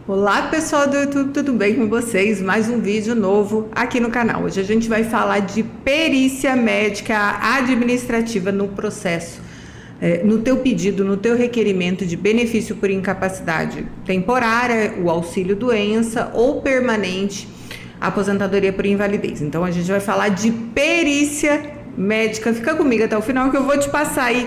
Olá pessoal do YouTube, tudo bem com vocês? Mais um vídeo novo aqui no canal. Hoje a gente vai falar de perícia médica administrativa no processo, no teu pedido, no teu requerimento de benefício por incapacidade temporária, o auxílio doença ou permanente, aposentadoria por invalidez. Então a gente vai falar de perícia médica. Fica comigo até o final que eu vou te passar aí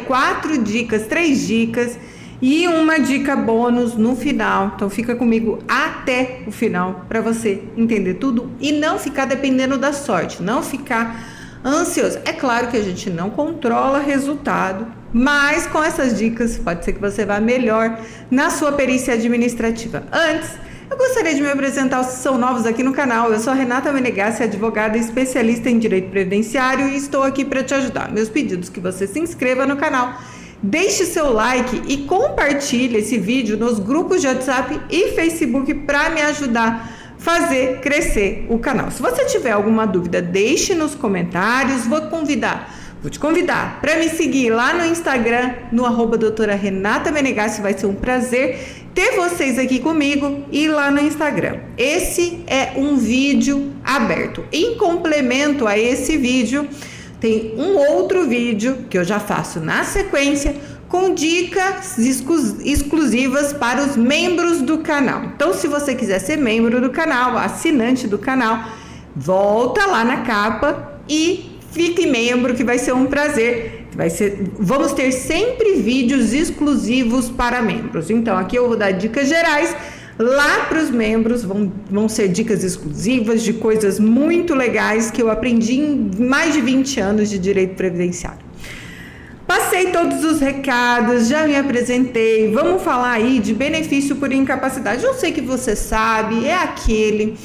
3 dicas e uma dica bônus no final. Então fica comigo até o final para você entender tudo e não ficar dependendo da sorte, não ficar ansioso. É claro que a gente não controla resultado, mas com essas dicas pode ser que você vá melhor na sua perícia administrativa. Antes, eu gostaria de me apresentar, se são novos aqui no canal. Eu sou a Renata Menegassi, advogada e especialista em direito previdenciário, e estou aqui para te ajudar. Meus pedidos que você se inscreva no canal, deixe seu like e compartilhe esse vídeo nos grupos de WhatsApp e Facebook para me ajudar a fazer crescer o canal. Se você tiver alguma dúvida, deixe nos comentários. Vou te convidar para me seguir lá no Instagram, no @doutora Renata Menegassi. Vai ser um prazer ter vocês aqui comigo e lá no Instagram. Esse é um vídeo aberto. Em complemento a esse vídeo, tem um outro vídeo que eu já faço na sequência com dicas exclusivas para os membros do canal. Então, se você quiser ser membro do canal, assinante do canal, volta lá na capa e fique membro, que vai ser um prazer. Vamos ter sempre vídeos exclusivos para membros. Então, aqui eu vou dar dicas gerais. Lá para os membros vão ser dicas exclusivas de coisas muito legais que eu aprendi em mais de 20 anos de direito previdenciário. Passei todos os recados, já me apresentei. Vamos falar aí de benefício por incapacidade. Eu sei que você sabe, é aquele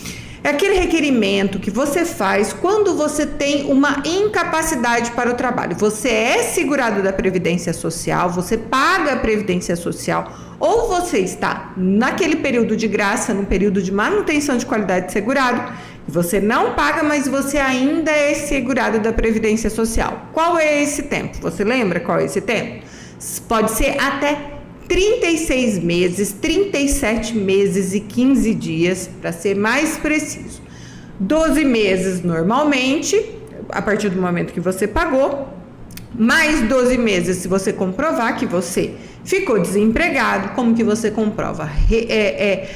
requerimento que você faz quando você tem uma incapacidade para o trabalho. Você é segurado da Previdência Social, você paga a Previdência Social, ou você está naquele período de graça, no período de manutenção de qualidade de segurado, você não paga, mas você ainda é segurado da Previdência Social. Qual é esse tempo? Você lembra qual é esse tempo? Pode ser até 36 meses, 37 meses e 15 dias, para ser mais preciso. 12 meses normalmente, a partir do momento que você pagou, mais 12 meses se você comprovar que você ficou desempregado. Como que você comprova?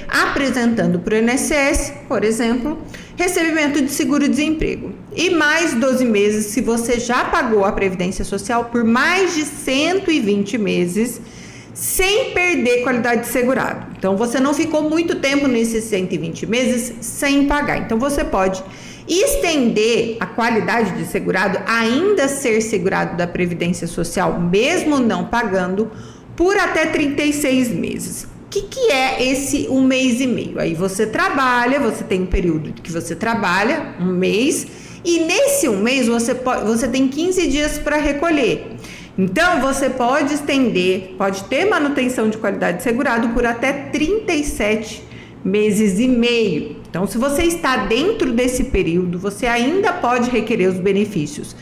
Apresentando para o INSS, por exemplo, recebimento de seguro-desemprego. E mais 12 meses se você já pagou a Previdência Social por mais de 120 meses, sem perder qualidade de segurado. Então, você não ficou muito tempo nesses 120 meses sem pagar. Então, você pode estender a qualidade de segurado, ainda ser segurado da Previdência Social, mesmo não pagando, por até 36 meses. O que é esse 1 mês e meio? Aí você trabalha, você tem um período que você trabalha, 1 mês, e nesse 1 mês você tem 15 dias para recolher. Então, você pode estender, pode ter manutenção de qualidade de segurado por até 37 meses e meio. Então, se você está dentro desse período, você ainda pode requerer os benefícios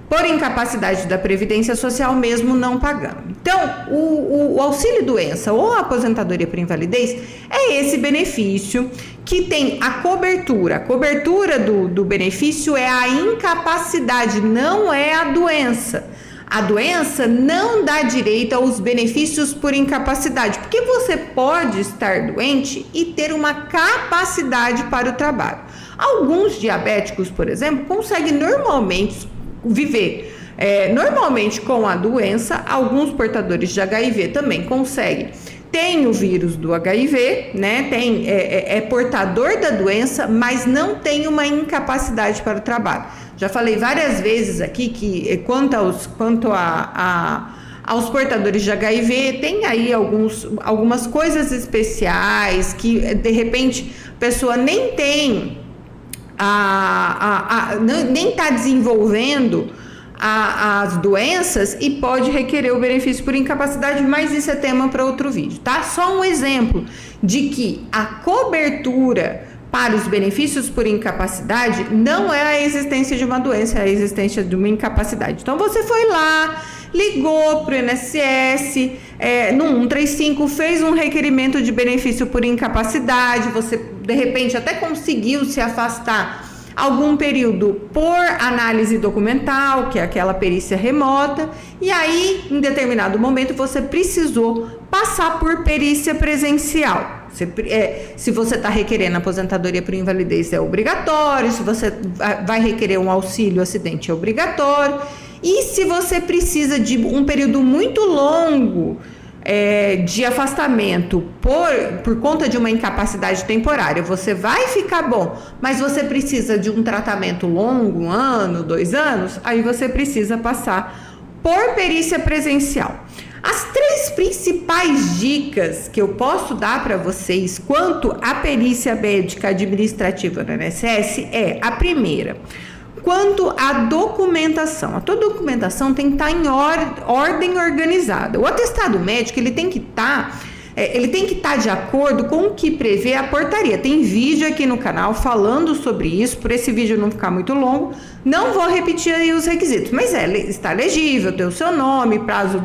por incapacidade da Previdência Social, mesmo não pagando. Então, o auxílio doença ou a aposentadoria por invalidez é esse benefício que tem a cobertura. A cobertura do benefício é a incapacidade, não é a doença. A doença não dá direito aos benefícios por incapacidade, porque você pode estar doente e ter uma capacidade para o trabalho. Alguns diabéticos, por exemplo, conseguem normalmente viver normalmente com a doença. Alguns portadores de HIV também conseguem. Tem o vírus do HIV, né? É portador da doença, mas não tem uma incapacidade para o trabalho. Já falei várias vezes aqui que quanto aos portadores de HIV, tem aí algumas coisas especiais que de repente a pessoa nem tem nem está desenvolvendo as doenças e pode requerer o benefício por incapacidade, mas isso é tema para outro vídeo, tá? Só um exemplo de que a cobertura para os benefícios por incapacidade não é a existência de uma doença, é a existência de uma incapacidade. Então, você foi lá, ligou para o INSS, no 135, fez um requerimento de benefício por incapacidade, você de repente até conseguiu se afastar algum período por análise documental, que é aquela perícia remota, e aí, em determinado momento, você precisou passar por perícia presencial. Se você está requerendo aposentadoria por invalidez, é obrigatório. Se você vai requerer um auxílio acidente, é obrigatório. E se você precisa de um período muito longo de afastamento por conta de uma incapacidade temporária, você vai ficar bom, mas você precisa de um tratamento longo, 1 ano, 2 anos, aí você precisa passar por perícia presencial. As 3 principais dicas que eu posso dar para vocês quanto à perícia médica administrativa do INSS a primeira, quanto à documentação. A tua documentação tem que estar em ordem organizada. O atestado médico ele tem que estar de acordo com o que prevê a portaria. Tem vídeo aqui no canal falando sobre isso. Por esse vídeo não ficar muito longo, não vou repetir aí os requisitos, mas está legível, ter o seu nome, prazo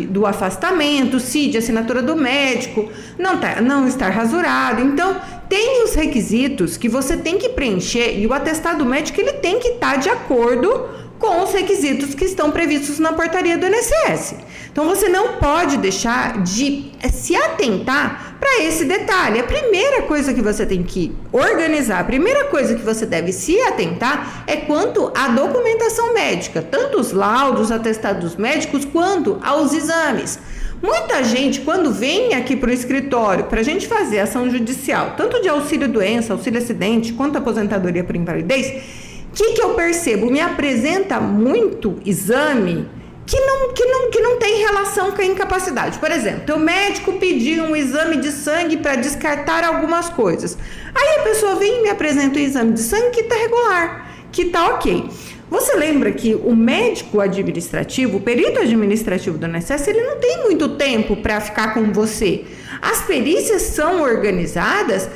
do afastamento, CID, assinatura do médico, não estar rasurado. Então, tem os requisitos que você tem que preencher e o atestado médico ele tem que estar de acordo com os requisitos que estão previstos na portaria do INSS. Então, você não pode deixar de se atentar para esse detalhe. A primeira coisa que você tem que organizar, a primeira coisa que você deve se atentar é quanto à documentação médica, tanto os laudos, atestados médicos, quanto aos exames. Muita gente, quando vem aqui para o escritório para a gente fazer ação judicial, tanto de auxílio-doença, auxílio-acidente, quanto aposentadoria por invalidez, o que eu percebo? Me apresenta muito exame que não tem relação com a incapacidade. Por exemplo, o médico pediu um exame de sangue para descartar algumas coisas. Aí a pessoa vem e me apresenta o exame de sangue que está regular, que está ok. Você lembra que o médico administrativo, o perito administrativo do INSS, ele não tem muito tempo para ficar com você. As perícias são organizadas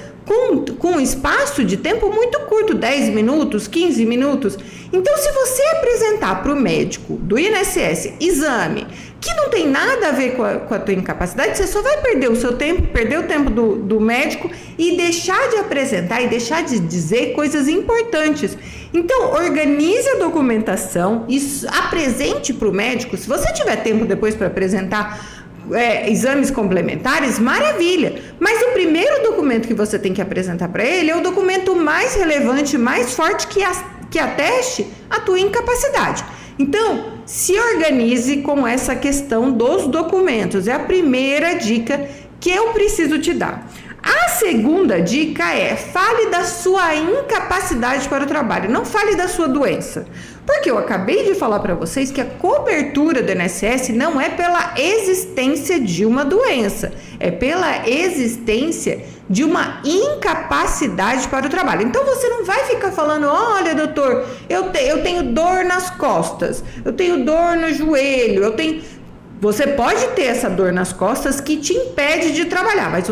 com um espaço de tempo muito curto, 10 minutos, 15 minutos. Então, se você apresentar para o médico do INSS exame que não tem nada a ver com a tua incapacidade, você só vai perder o seu tempo, perder o tempo do médico e deixar de apresentar e deixar de dizer coisas importantes. Então, organize a documentação e apresente para o médico. Se você tiver tempo depois para apresentar exames complementares, maravilha, mas o primeiro documento que você tem que apresentar para ele é o documento mais relevante, mais forte que ateste a tua incapacidade. Então, se organize com essa questão dos documentos, é a primeira dica que eu preciso te dar. A segunda dica fale da sua incapacidade para o trabalho, não fale da sua doença. Porque eu acabei de falar para vocês que a cobertura do INSS não é pela existência de uma doença, é pela existência de uma incapacidade para o trabalho. Então você não vai ficar falando, olha doutor, eu tenho dor nas costas, eu tenho dor no joelho, Você pode ter essa dor nas costas que te impede de trabalhar, mas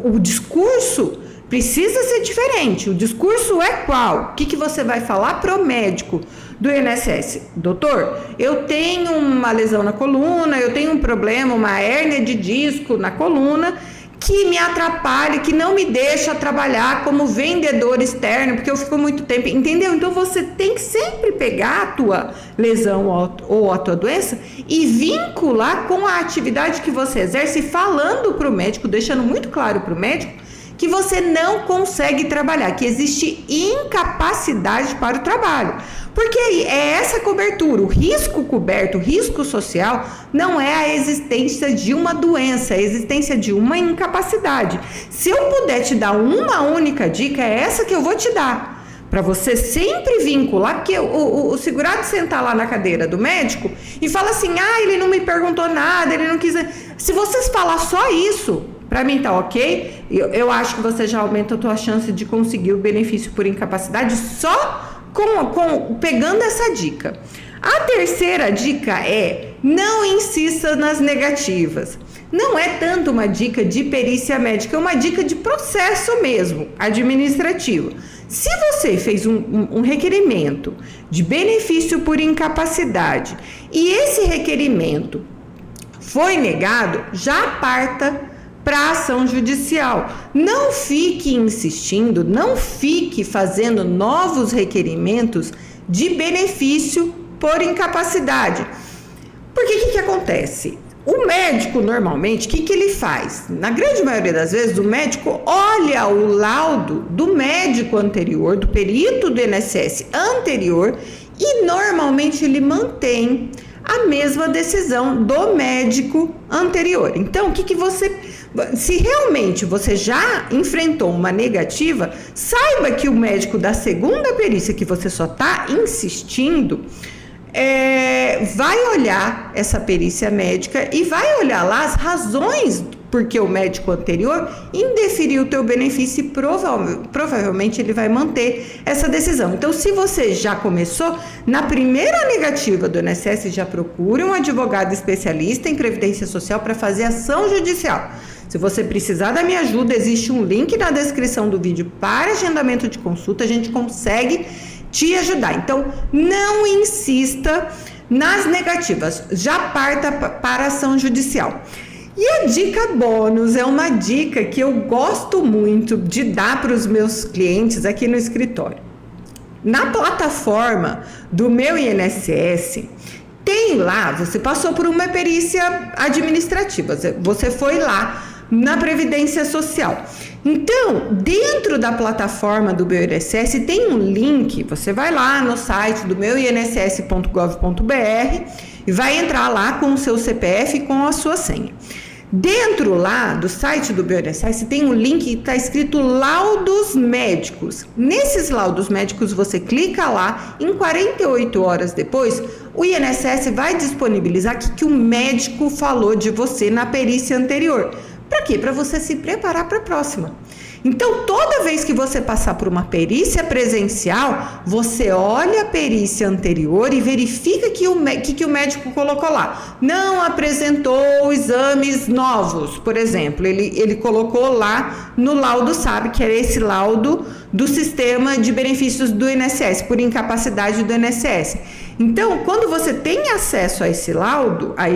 o discurso precisa ser diferente. O discurso é qual? O que você vai falar para o médico do INSS? Doutor, eu tenho uma lesão na coluna, eu tenho um problema, uma hérnia de disco na coluna, que me atrapalha, que não me deixa trabalhar como vendedor externo, porque eu fico muito tempo, entendeu? Então você tem que sempre pegar a tua lesão ou a tua doença e vincular com a atividade que você exerce, falando para o médico, deixando muito claro para o médico que você não consegue trabalhar, que existe incapacidade para o trabalho. Porque é essa cobertura, o risco coberto, o risco social, não é a existência de uma doença, é a existência de uma incapacidade. Se eu puder te dar uma única dica, é essa que eu vou te dar. Para você sempre vincular, porque o segurado sentar lá na cadeira do médico e fala assim, ele não me perguntou nada, ele não quis... Se vocês falar só isso, para mim tá ok, eu acho que você já aumenta a tua chance de conseguir o benefício por incapacidade só pegando essa dica. A terceira dica não insista nas negativas. não é tanto uma dica de perícia médica, é uma dica de processo mesmo, administrativo. Se você fez um requerimento de benefício por incapacidade e esse requerimento foi negado, já parta para a ação judicial. Não fique insistindo, não fique fazendo novos requerimentos de benefício por incapacidade. Porque o que acontece? O médico, normalmente, o que ele faz? Na grande maioria das vezes, o médico olha o laudo do médico anterior, do perito do INSS anterior, e normalmente ele mantém a mesma decisão do médico anterior. Então, se realmente você já enfrentou uma negativa, saiba que o médico da segunda perícia, que você só está insistindo, vai olhar essa perícia médica e vai olhar lá as razões porque o médico anterior indeferiu o teu benefício e provavelmente ele vai manter essa decisão. Então, se você já começou, na primeira negativa do INSS, já procure um advogado especialista em Previdência Social para fazer ação judicial. Se você precisar da minha ajuda, existe um link na descrição do vídeo para agendamento de consulta, a gente consegue te ajudar. Então, não insista nas negativas, já parta para a ação judicial. E a dica bônus é uma dica que eu gosto muito de dar para os meus clientes aqui no escritório. Na plataforma do meu INSS, tem lá, você passou por uma perícia administrativa, você foi lá na Previdência Social. Então, dentro da plataforma do meu INSS tem um link, você vai lá no site do meuinss.gov.br e vai entrar lá com o seu CPF e com a sua senha. Dentro lá do site do meu INSS tem um link que está escrito laudos médicos. Nesses laudos médicos você clica lá, em 48 horas depois, o INSS vai disponibilizar o que o médico falou de você na perícia anterior. Para quê? Para você se preparar para a próxima. Então, toda vez que você passar por uma perícia presencial, você olha a perícia anterior e verifica que o médico colocou lá. Não apresentou exames novos, por exemplo. Ele colocou lá no laudo SAB, que era esse laudo do sistema de benefícios do INSS, por incapacidade do INSS. Então, quando você tem acesso a esse laudo, a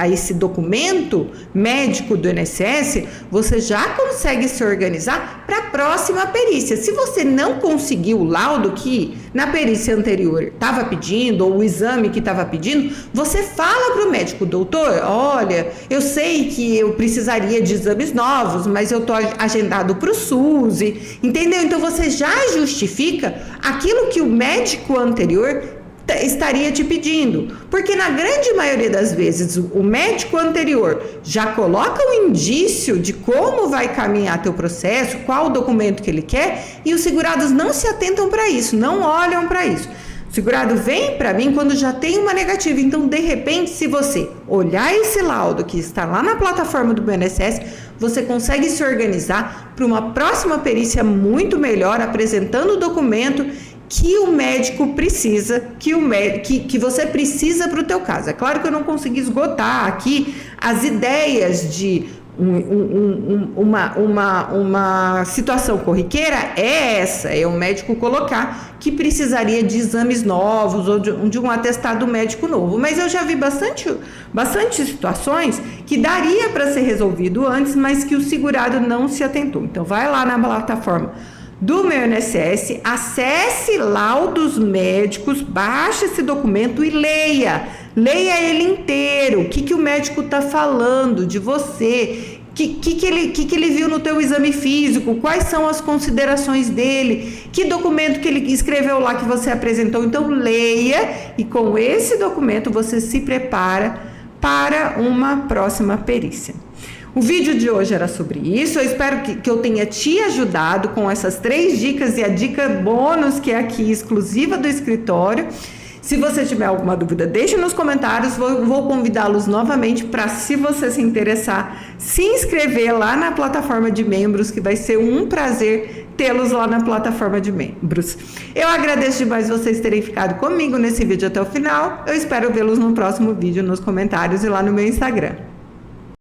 esse documento médico do INSS, você já consegue se organizar para a próxima perícia. Se você não conseguiu o laudo que na perícia anterior estava pedindo, ou o exame que estava pedindo, você fala para o médico: doutor, olha, eu sei que eu precisaria de exames novos, mas eu estou agendado para o SUS, entendeu? Então, você já justifica aquilo que o médico anterior estaria te pedindo, porque na grande maioria das vezes o médico anterior já coloca um indício de como vai caminhar teu processo, qual o documento que ele quer, e os segurados não se atentam para isso, não olham para isso. O segurado vem para mim quando já tem uma negativa. Então, de repente, se você olhar esse laudo que está lá na plataforma do INSS, você consegue se organizar para uma próxima perícia muito melhor, apresentando o documento que o médico precisa, que você precisa para o teu caso. É claro que eu não consegui esgotar aqui as ideias de uma situação corriqueira, é o médico colocar que precisaria de exames novos ou de um atestado médico novo. Mas eu já vi bastante situações que daria para ser resolvido antes, mas que o segurado não se atentou. Então, vai lá na plataforma do meu INSS, acesse laudos médicos, baixe esse documento e leia ele inteiro, o que o médico está falando de você, o que ele viu no teu exame físico, quais são as considerações dele, que documento que ele escreveu lá que você apresentou. Então, leia, e com esse documento você se prepara para uma próxima perícia. O vídeo de hoje era sobre isso. Eu espero que eu tenha te ajudado com essas 3 dicas e a dica bônus que é aqui exclusiva do escritório. Se você tiver alguma dúvida, deixe nos comentários. Vou convidá-los novamente para, se você se interessar, se inscrever lá na plataforma de membros, que vai ser um prazer tê-los lá na plataforma de membros. Eu agradeço demais vocês terem ficado comigo nesse vídeo até o final. Eu espero vê-los no próximo vídeo, nos comentários e lá no meu Instagram.